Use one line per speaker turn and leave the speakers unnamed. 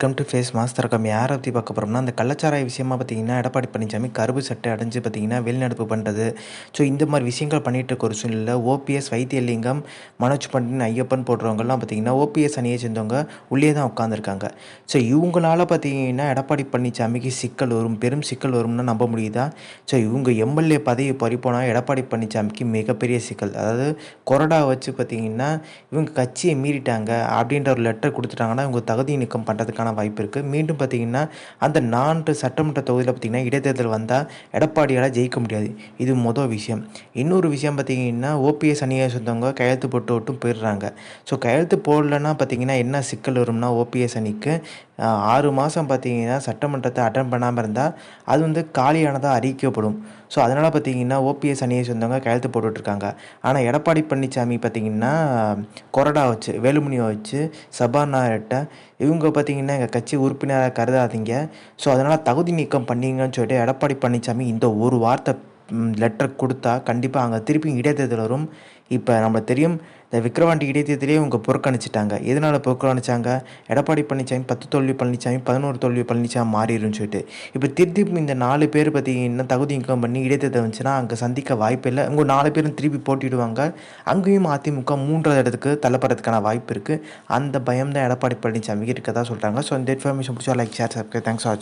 Welcome to face master com யாரை பற்றி பார்க்க போகிறோம்னா அந்த கள்ளச்சாராய விஷயமா பார்த்தீங்கன்னா எடப்பாடி பழனிசாமி கருப்பு சட்டை அடைஞ்சு பார்த்தீங்கன்னா வெளிநடப்பு பண்ணுறது. ஸோ இந்த மாதிரி விஷயங்கள் பண்ணிகிட்டு இருக்க ஒரு சூழ்நிலை ஓபிஎஸ் வைத்தியலிங்கம் மனோஜ் பண்டின் ஐயப்பன் போடுறவங்கலாம் பார்த்தீங்கன்னா ஓபிஎஸ் அணியை சேர்ந்தவங்க உள்ளே தான் உட்காந்துருக்காங்க. ஸோ இவங்களால பார்த்தீங்கன்னா எடப்பாடி பழனிசாமிக்கு சிக்கல் வரும், பெரும் சிக்கல் வரும்னு நம்ப முடியுதா? ஸோ இவங்க எம்எல்ஏ பதவி பறிப்போனால் எடப்பாடி பழனிசாமிக்கு மிகப்பெரிய சிக்கல். அதாவது கொறடா வச்சு பார்த்தீங்கன்னா இவங்க கட்சியை மீறிட்டாங்க அப்படின்ற ஒரு லெட்டர் கொடுத்துட்டாங்கன்னா இவங்க தகுதி நீக்கம் பண்ணுறதுக்கான வாய்ப்பு இருக்குது. மீண்டும் பார்த்தீங்கன்னா அந்த 4 சட்டமன்ற தொகுதியில் பார்த்தீங்கன்னா இடைத்தேர்தல் வந்தால் எடப்பாடியால் ஜெயிக்க முடியாது. இது மொதல் விஷயம். இன்னொரு விஷயம் பார்த்தீங்கன்னா ஓபிஎஸ் அணியை சொந்தவங்க கையெழுத்து போட்டு விட்டும் போயிடுறாங்க. ஸோ கையெழுத்து போடலன்னா பார்த்தீங்கன்னா என்ன சிக்கல் வரும்னா ஓபிஎஸ் அணிக்கு 6 மாதம் பார்த்தீங்கன்னா சட்டமன்றத்தை அட்டன் பண்ணாமல் இருந்தால் அது வந்து காலியானதாக அறிவிக்கப்படும். ஸோ அதனால் பார்த்தீங்கன்னா ஓபிஎஸ் அணியை சொந்தவங்க கையெழுத்து போட்டுட்ருக்காங்க. ஆனால் எடப்பாடி பழனிசாமி பார்த்தீங்கன்னா கொறடா வச்சு வேலுமணியை வச்சு சபாநாயகர்கிட்ட இவங்க பார்த்தீங்கன்னா எங்கள் கட்சி உறுப்பினராக கருதாதீங்க, ஸோ அதனால் தகுதி நீக்கம் பண்ணீங்கன்னு சொல்லிட்டு எடப்பாடி பழனிசாமி இந்த ஒரு வார்த்தை லெட்டர் கொடுத்தா கண்டிப்பாக அங்கே திருப்பி இடைத்தேர்தல் வரும். இப்போ நம்மளுக்கு தெரியும் இந்த விக்கிரவாண்டி இடைத்தேர்தலே இவங்க புறக்கணிச்சிட்டாங்க. எதனால் புறக்கணிச்சாங்க? எடப்பாடி பழனிசாமி 10 தோல்வி பழனிசாமி 11 தோல்வி பழனிசாமி மாறிடுன்னு சொல்லிட்டு. இப்போ திருப்பி இந்த 4 பேர் பார்த்தீங்கன்னா தகுதி நீக்கம் பண்ணி இடைத்தேர்தல் வந்துச்சுன்னா அங்கே சந்திக்க வாய்ப்பு இல்லை. இவங்க 4 பேரும் திருப்பி போட்டிடுவாங்க. அங்கேயும் அதிமுக 3வது இடத்துக்கு தள்ளப்படுறதுக்கான வாய்ப்பு இருக்குது. அந்த பயம் தான் எடப்பாடி பழனிசாமிக்கு இருக்கதா சொல்கிறாங்க. ஸோ இந்த இன்ஃபர்மேஷன் பிடிச்சா like, share, subscribe. Thanks for வாட்சிங்.